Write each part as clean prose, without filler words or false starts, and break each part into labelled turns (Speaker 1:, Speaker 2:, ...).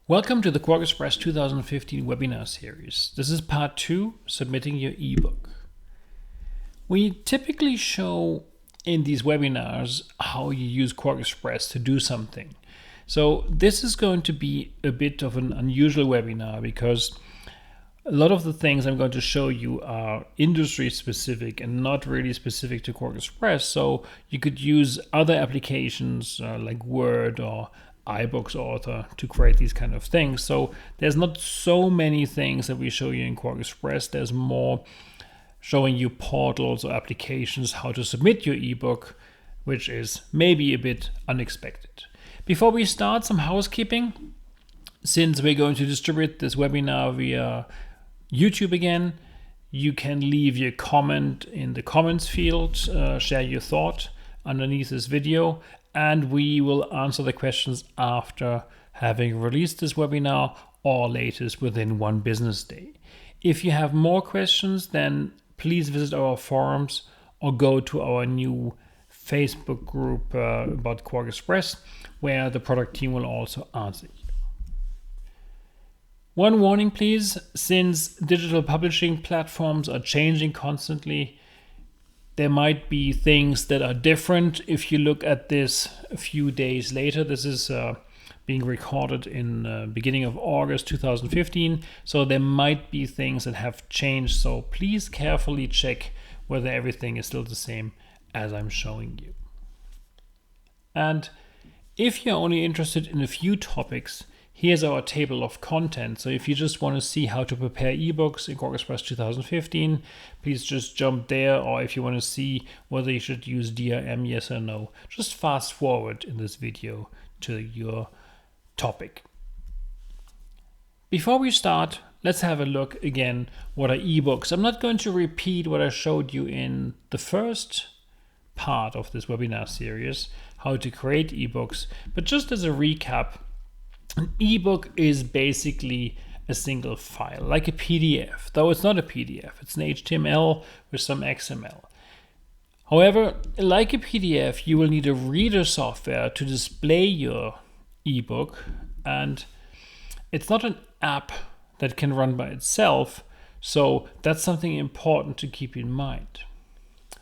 Speaker 1: Welcome to the Quark Express 2015 webinar series. This is part 2, submitting your ebook. We typically show in these webinars how you use Quark Express to do something. So this is going to be a bit of an unusual webinar because a lot of the things I'm going to show you are industry specific and not really specific to Quark Express. So you could use other applications like Word or iBooks Author to create these kind of things. So there's not so many things that we show you in Quark Express. There's more showing you portals or applications how to submit your ebook, which is maybe a bit unexpected. Before we start, some housekeeping. Since we're going to distribute this webinar via YouTube again, you can leave your comment in the comments field, share your thought underneath this video, and we will answer the questions after having released this webinar or latest within one business day. If you have more questions, then please visit our forums or go to our new Facebook group about Quark Express, where the product team will also answer you. One warning, please, since digital publishing platforms are changing constantly, there might be things that are different if you look at this a few days later. This is being recorded in the beginning of August 2015, so there might be things that have changed. So please carefully check whether everything is still the same as I'm showing you. And if you're only interested in a few topics, here's our table of content. So if you just want to see how to prepare ebooks in Quark Express 2015, please just jump there. Or if you want to see whether you should use DRM, yes or no, just fast forward in this video to your topic. Before we start, let's have a look again what are ebooks. I'm not going to repeat what I showed you in the first part of this webinar series, how to create ebooks, but just as a recap, an ebook is basically a single file, like a PDF, though it's not a PDF, it's an HTML with some XML. However, like a PDF, you will need a reader software to display your ebook, and it's not an app that can run by itself, so that's something important to keep in mind.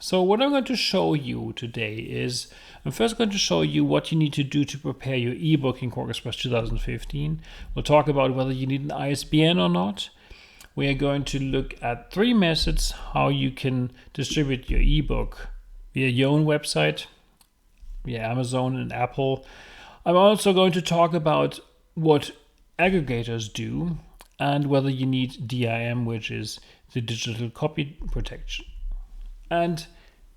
Speaker 1: So what I'm going to show you today is, I'm first going to show you what you need to do to prepare your ebook in Quark Express 2015. We'll talk about whether you need an ISBN or not. We are going to look at 3 methods how you can distribute your ebook via your own website, via Amazon and Apple. I'm also going to talk about what aggregators do and whether you need DRM, which is the digital copy protection. And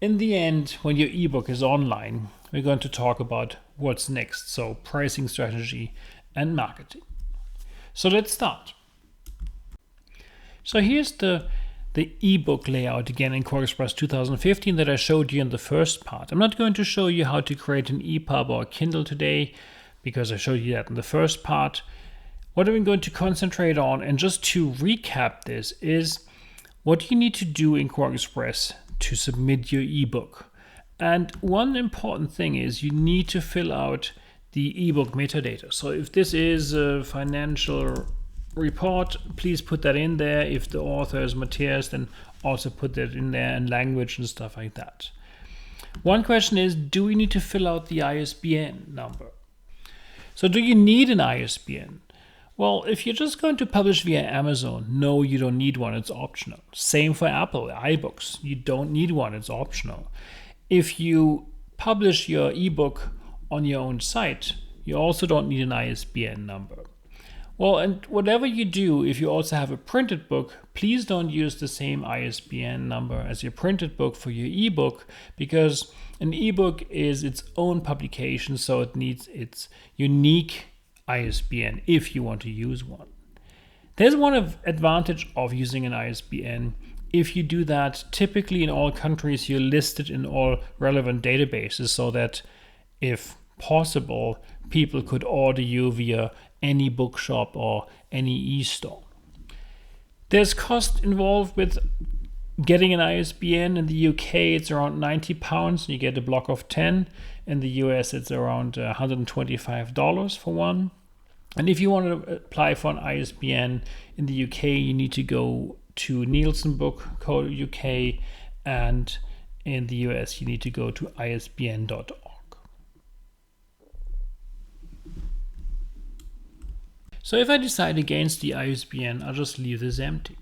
Speaker 1: in the end, when your ebook is online, we're going to talk about what's next, so pricing strategy and marketing. So let's start. So here's the ebook layout again in Quark Express 2015 that I showed you in the first part. I'm not going to show you how to create an EPUB or a Kindle today because I showed you that in the first part. What I'm going to concentrate on, and just to recap this, is what you need to do in Quark Express to submit your ebook. And one important thing is you need to fill out the ebook metadata. So if this is a financial report, please put that in there. If the author is Matthias, then also put that in there, and language and stuff like that. One question is, do we need to fill out the ISBN number? So do you need an ISBN? Well, if you're just going to publish via Amazon, no, you don't need one, it's optional. Same for Apple, iBooks, you don't need one, it's optional. If you publish your ebook on your own site, you also don't need an ISBN number. Well, and whatever you do, if you also have a printed book, please don't use the same ISBN number as your printed book for your ebook, because an ebook is its own publication, so it needs its unique ISBN if you want to use one. There's one advantage of using an ISBN. If you do that, typically in all countries, you're listed in all relevant databases so that if possible, people could order you via any bookshop or any e-store. There's cost involved with getting an ISBN. In the UK, it's around £90. You get a block of 10. In the US, it's around $125 for one. And if you want to apply for an ISBN in the UK, you need to go to nielsenbook.co.uk, and in the US, you need to go to isbn.org. So if I decide against the ISBN, I'll just leave this empty.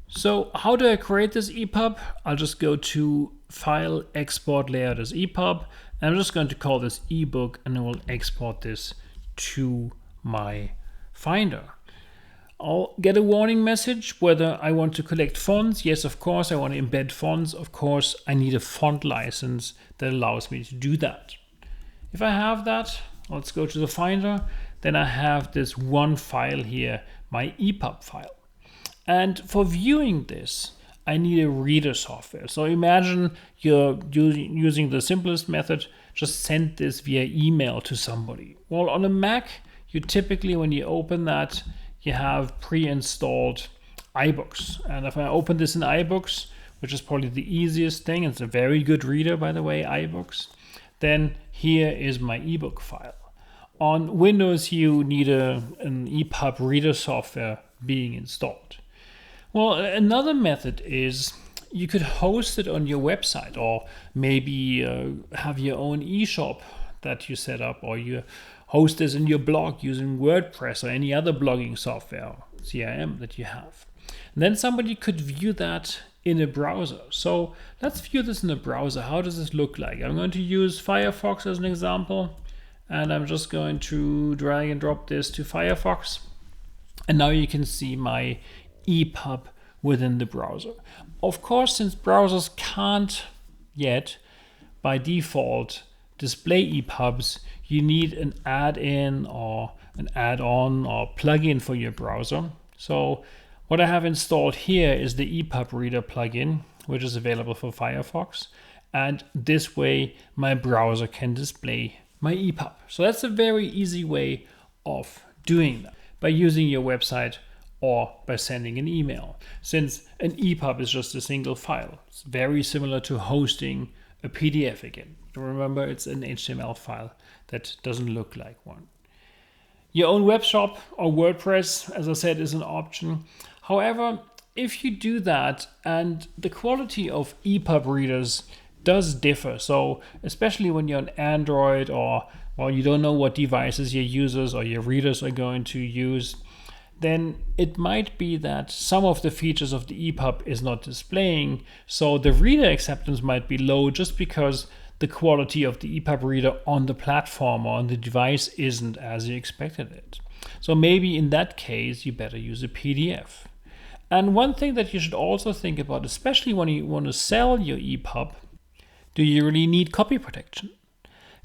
Speaker 1: So how do I create this EPUB? I'll just go to File, Export Layout as EPUB, and I'm just going to call this ebook, and I will export this to my Finder. I'll get a warning message whether I want to collect fonts. Yes, of course, I want to embed fonts. Of course, I need a font license that allows me to do that. If I have that, let's go to the Finder. Then I have this one file here, my EPUB file. And for viewing this, I need a reader software. So imagine you're using the simplest method, just send this via email to somebody. Well, on a Mac, you typically, when you open that, you have pre-installed iBooks. And if I open this in iBooks, which is probably the easiest thing, it's a very good reader, by the way, iBooks, then here is my ebook file. On Windows, you need an EPUB reader software being installed. Well, another method is you could host it on your website, or maybe have your own eShop that you set up, or you host this in your blog using WordPress or any other blogging software, CRM, that you have. And then somebody could view that in a browser. So let's view this in a browser. How does this look like? I'm going to use Firefox as an example, and I'm just going to drag and drop this to Firefox. And now you can see my EPUB within the browser. Of course, since browsers can't yet, by default, display EPUBs, you need an add-in or an add-on or plugin for your browser. So what I have installed here is the EPUB Reader plugin, which is available for Firefox. And this way, my browser can display my EPUB. So that's a very easy way of doing that, by using your website or by sending an email, since an EPUB is just a single file. It's very similar to hosting a PDF again. Remember, it's an HTML file that doesn't look like one. Your own web shop or WordPress, as I said, is an option. However, if you do that, and the quality of EPUB readers does differ, so especially when you're on Android, or well, you don't know what devices your users or your readers are going to use, then it might be that some of the features of the EPUB is not displaying, so the reader acceptance might be low just because the quality of the EPUB reader on the platform or on the device isn't as you expected it. So maybe in that case, you better use a PDF. And one thing that you should also think about, especially when you want to sell your EPUB, do you really need copy protection?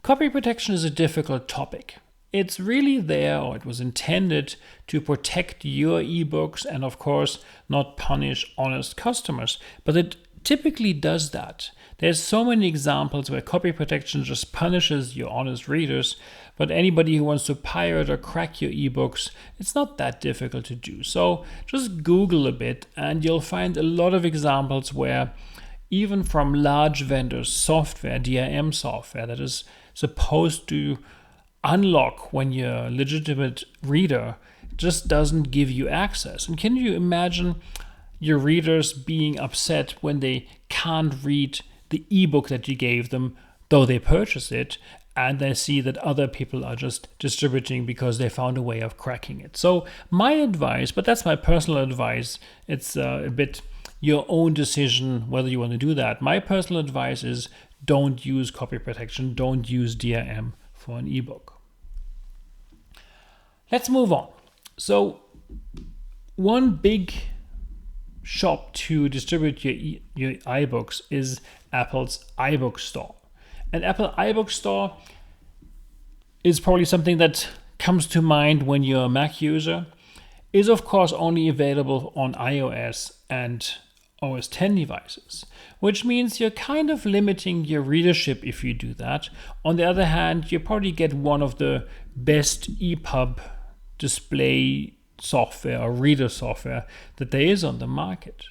Speaker 1: Copy protection is a difficult topic. It's really there, or it was intended to protect your ebooks and, of course, not punish honest customers. But it typically does that. There's so many examples where copy protection just punishes your honest readers, but anybody who wants to pirate or crack your ebooks, it's not that difficult to do. So just Google a bit and you'll find a lot of examples where even from large vendors, software, DRM software that is supposed to unlock when your legitimate reader just doesn't give you access. And can you imagine your readers being upset when they can't read the ebook that you gave them, though they purchased it, and they see that other people are just distributing because they found a way of cracking it? So my advice, but that's my personal advice, it's a bit your own decision whether you want to do that. My personal advice is don't use copy protection, don't use DRM for an ebook. Let's move on. So one big shop to distribute your iBooks is Apple's iBook Store. And Apple iBook Store is probably something that comes to mind when you're a Mac user. Is of course only available on iOS and OS X devices, which means you're kind of limiting your readership if you do that. On the other hand, you probably get one of the best EPUB display software or reader software that there is on the market.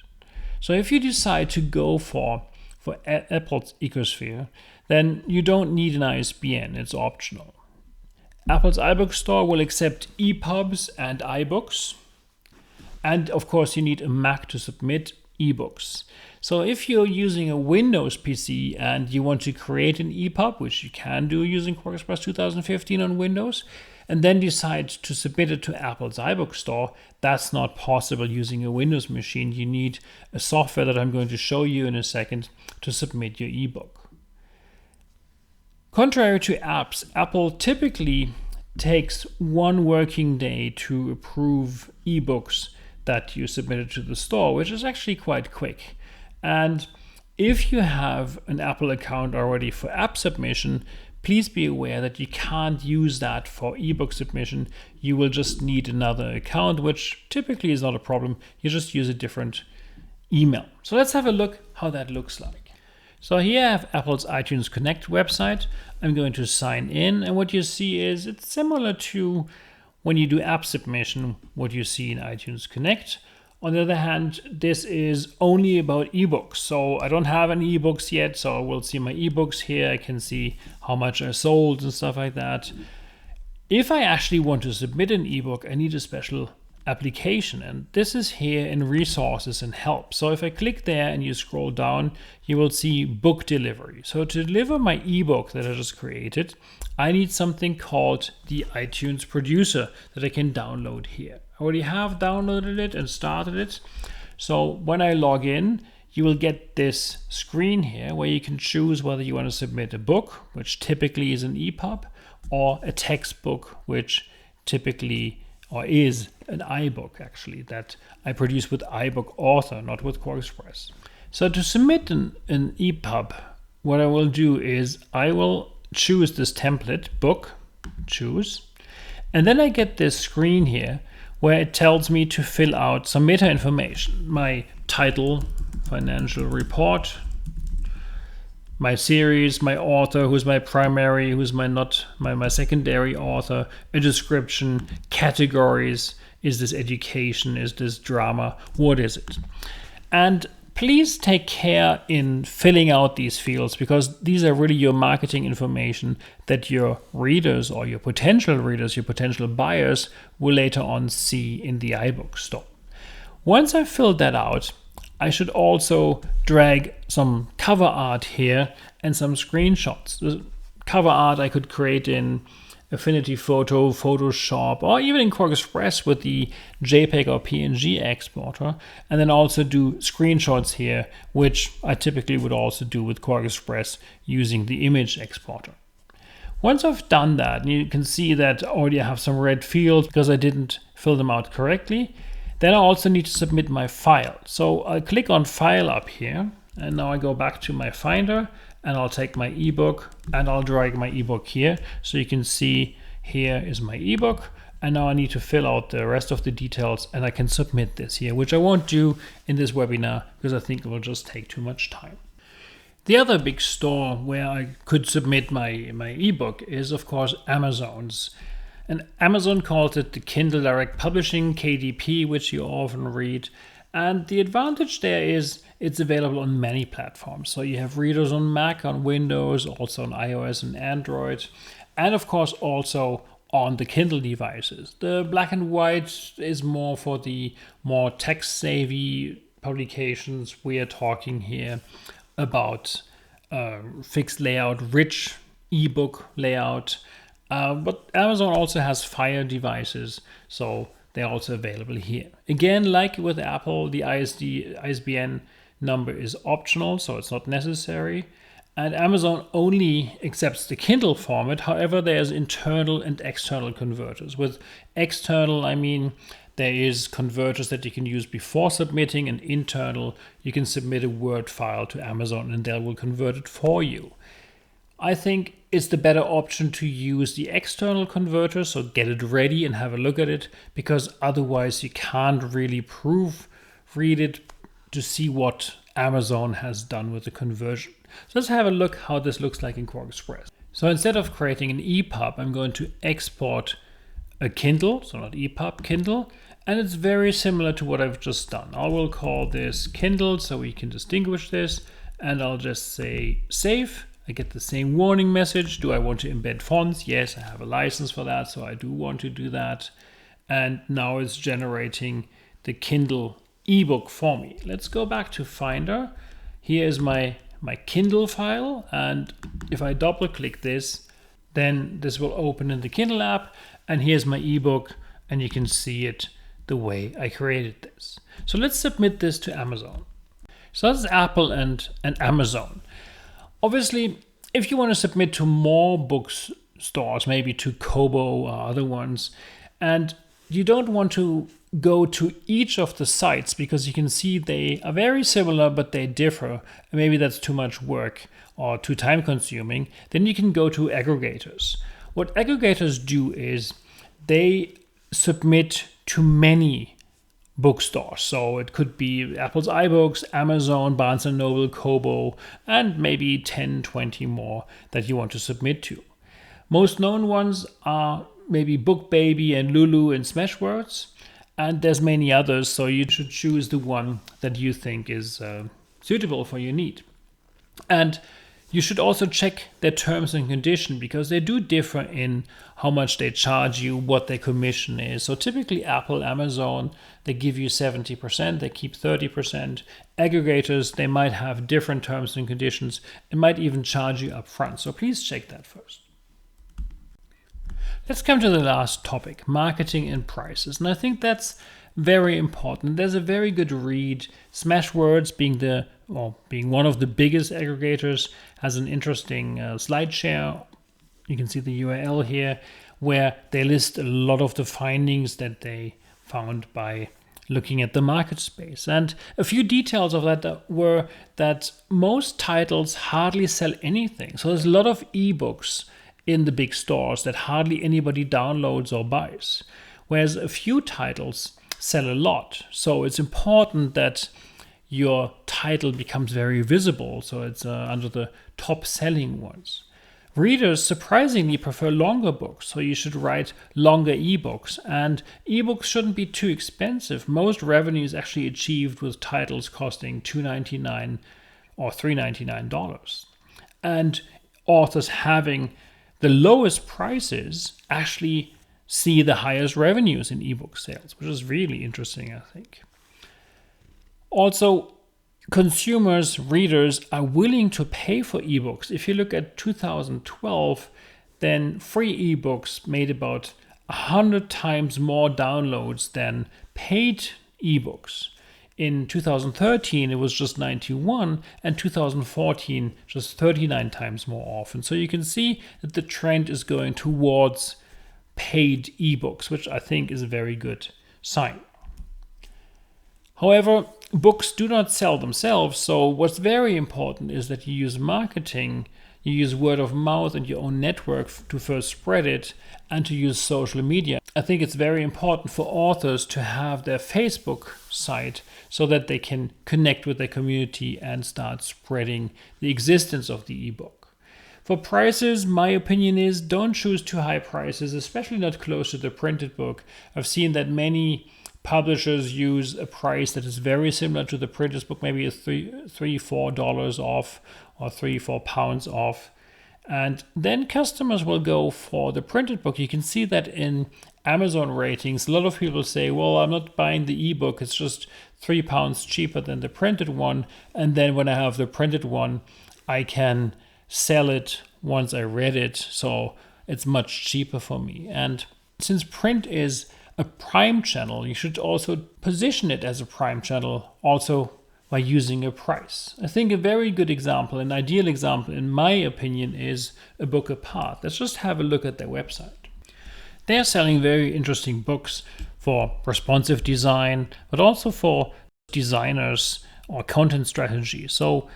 Speaker 1: So if you decide to go for Apple's ecosphere, then you don't need an ISBN, it's optional. Apple's iBook store will accept EPUBs and iBooks. And of course, you need a Mac to submit ebooks. So if you're using a Windows PC and you want to create an EPUB, which you can do using QuarkXPress 2015 on Windows, and then decide to submit it to Apple's iBook store, that's not possible using a Windows machine. You need a software that I'm going to show you in a second to submit your ebook. Contrary to apps, Apple typically takes 1 working day to approve ebooks that you submitted to the store, which is actually quite quick. And if you have an Apple account already for app submission, please be aware that you can't use that for ebook submission. You will just need another account, which typically is not a problem. You just use a different email. So let's have a look how that looks like. So here I have Apple's iTunes Connect website. I'm going to sign in, and what you see is it's similar to when you do app submission, what you see in iTunes Connect. On the other hand, this is only about ebooks. So I don't have any ebooks yet, so we'll see my ebooks here. I can see how much I sold and stuff like that. If I actually want to submit an ebook, I need a special application, and this is here in Resources and Help. So if I click there and you scroll down, you will see Book Delivery. So to deliver my ebook that I just created, I need something called the iTunes Producer that I can download here. I already have downloaded it and started it. So when I log in, you will get this screen here where you can choose whether you want to submit a book, which typically is an EPUB, or a textbook, which typically or is an iBook actually that I produce with iBook Author, not with QuarkXPress. So to submit an EPUB, what I will do is I will choose this template, book, choose, and then I get this screen here where it tells me to fill out some meta information, my title, financial report, my series, my author, who's my primary, who's my secondary author, a description, categories. Is this education? Is this drama? What is it? And please take care in filling out these fields, because these are really your marketing information that your readers or your potential readers, your potential buyers will later on see in the iBook store. Once I've filled that out, I should also drag some cover art here and some screenshots. The cover art I could create in Affinity Photo, Photoshop, or even in QuarkXPress with the JPEG or PNG exporter, and then also do screenshots here, which I typically would also do with QuarkXPress using the image exporter. Once I've done that, and you can see that I already have some red fields because I didn't fill them out correctly, then I also need to submit my file. So I'll click on File up here, and now I go back to my Finder, and I'll take my ebook and I'll drag my ebook here. So you can see here is my ebook, and now I need to fill out the rest of the details, and I can submit this here, which I won't do in this webinar because I think it will just take too much time. The other big store where I could submit my ebook is, of course, Amazon's. And Amazon calls it the Kindle Direct Publishing, KDP, which you often read. And the advantage there is it's available on many platforms. So you have readers on Mac, on Windows, also on iOS and Android, and of course also on the Kindle devices. The black and white is more for the more text-savvy publications. We are talking here about fixed layout, rich ebook layout. But Amazon also has Fire devices, so they're also available here. Again, like with Apple, the ISBN number is optional, so it's not necessary. And Amazon only accepts the Kindle format. However, there's internal and external converters. With external, I mean there is converters that you can use before submitting, and internal, you can submit a Word file to Amazon and they will convert it for you. I think it's the better option to use the external converter, so get it ready and have a look at it, because otherwise you can't really proofread it to see what Amazon has done with the conversion. So let's have a look how this looks like in QuarkXPress. So instead of creating an EPUB, I'm going to export a Kindle, so not EPUB, Kindle, and it's very similar to what I've just done. I will call this Kindle so we can distinguish this, and I'll just say save. I get the same warning message. Do I want to embed fonts? Yes, I have a license for that, so I do want to do that. And now it's generating the Kindle ebook for me. Let's go back to Finder. Here is my Kindle file, and if I double click this, then this will open in the Kindle app, and here's my ebook, and you can see it the way I created this. So let's submit this to Amazon. So that's Apple and Amazon. Obviously, if you want to submit to more bookstores, maybe to Kobo or other ones, and you don't want to go to each of the sites because you can see they are very similar, but they differ. Maybe that's too much work or too time consuming. Then you can go to aggregators. What aggregators do is they submit to many bookstores. So it could be Apple's iBooks, Amazon, Barnes & Noble, Kobo, and maybe 10, 20 more that you want to submit to. Most known ones are maybe BookBaby and Lulu and Smashwords, and there's many others, so you should choose the one that you think is suitable for your need. And you should also check their terms and conditions because they do differ in how much they charge you, what their commission is. So typically Apple, Amazon, they give you 70%, they keep 30%. Aggregators, they might have different terms and conditions and might even charge you up front. So please check that first. Let's come to the last topic, marketing and prices. And I think that's very important. There's a very good read. Smashwords, being one of the biggest aggregators, has an interesting slide share. You can see the URL here, where they list a lot of the findings that they found by looking at the market space. And a few details of that were that most titles hardly sell anything. So there's a lot of ebooks in the big stores that hardly anybody downloads or buys, whereas a few titles sell a lot. So it's important that your title becomes very visible, so it's under the top selling ones. Readers surprisingly prefer longer books, so you should write longer ebooks, and ebooks shouldn't be too expensive. Most revenue is actually achieved with titles costing $2.99 or $3.99, and authors having the lowest prices actually see the highest revenues in ebook sales, which is really interesting, I think. Also, consumers, readers are willing to pay for ebooks. If you look at 2012, then free ebooks made about 100 times more downloads than paid ebooks. In 2013, it was just 91, and 2014, just 39 times more often. So you can see that the trend is going towards paid ebooks, which I think is a very good sign. However, books do not sell themselves, so what's very important is that you use marketing, you use word of mouth and your own network to first spread it, and to use social media. I think it's very important for authors to have their Facebook site so that they can connect with their community and start spreading the existence of the ebook. For prices, my opinion is don't choose too high prices, especially not close to the printed book. I've seen that many publishers use a price that is very similar to the printed book, maybe a $3-4 off or £3-4 off. And then customers will go for the printed book. You can see that in Amazon ratings. A lot of people say, well, I'm not buying the ebook. It's just £3 cheaper than the printed one. And then when I have the printed one, I can sell it once I read it. So it's much cheaper for me. And since print is a prime channel, you should also position it as a prime channel also by using a price. I think a very good example, an ideal example in my opinion, is A Book Apart. Let's just have a look at their website. They are selling very interesting books for responsive design, but also for designers or content strategy. So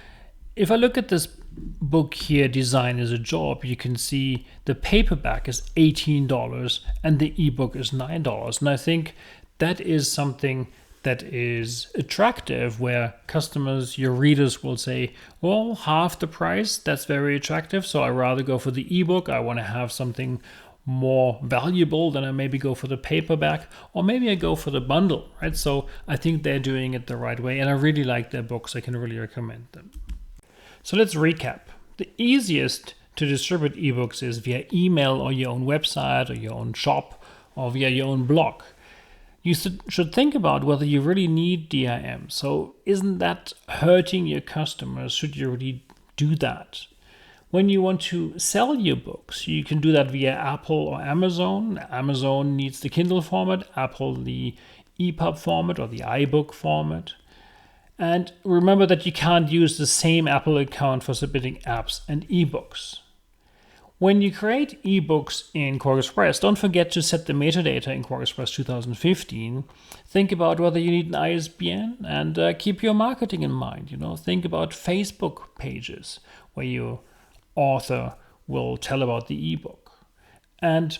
Speaker 1: if I look at this book here, Design is a Job, you can see the paperback is $18 and the ebook is $9. And I think that is something that is attractive, where customers, your readers, will say, well, half the price, that's very attractive, so I rather go for the ebook. I want to have something more valuable than I maybe go for the paperback, or maybe I go for the bundle, right? So I think they're doing it the right way, and I really like their books. I can really recommend them. So let's recap. The easiest to distribute ebooks is via email or your own website or your own shop or via your own blog. You should think about whether you really need DRM. So isn't that hurting your customers? Should you really do that? When you want to sell your books, you can do that via Apple or Amazon. Amazon needs the Kindle format, Apple the EPUB format or the iBook format. And remember that you can't use the same Apple account for submitting apps and ebooks. When you create ebooks in QuarkXPress, don't forget to set the metadata in QuarkXPress 2015. Think about whether you need an ISBN and keep your marketing in mind. Think about Facebook pages where your author will tell about the ebook. And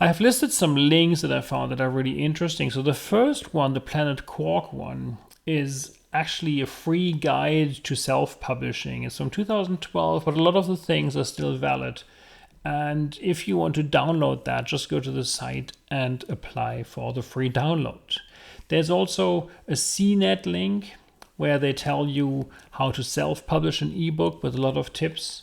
Speaker 1: I have listed some links that I found that are really interesting. So the first one, the Planet Quark one, is actually a free guide to self-publishing. It's from 2012, but a lot of the things are still valid. And if you want to download that, just go to the site and apply for the free download. There's also a CNET link where they tell you how to self-publish an ebook with a lot of tips.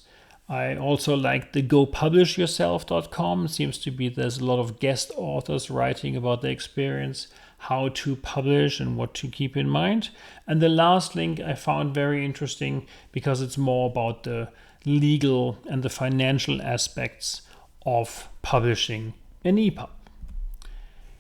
Speaker 1: I also like the gopublishyourself.com. It seems to be there's a lot of guest authors writing about their experience, how to publish and what to keep in mind. And the last link I found very interesting because it's more about the legal and the financial aspects of publishing an EPUB.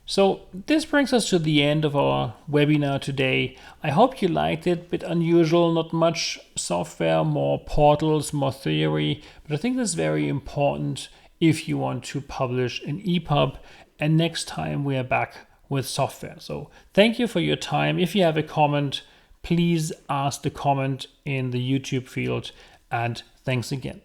Speaker 1: So this brings us to the end of our webinar today. I hope you liked it. A bit unusual, not much software, more portals, more theory. But I think this is very important if you want to publish an EPUB. And next time we are back with software. So thank you for your time. If you have a comment, please ask the comment in the YouTube field. And thanks again.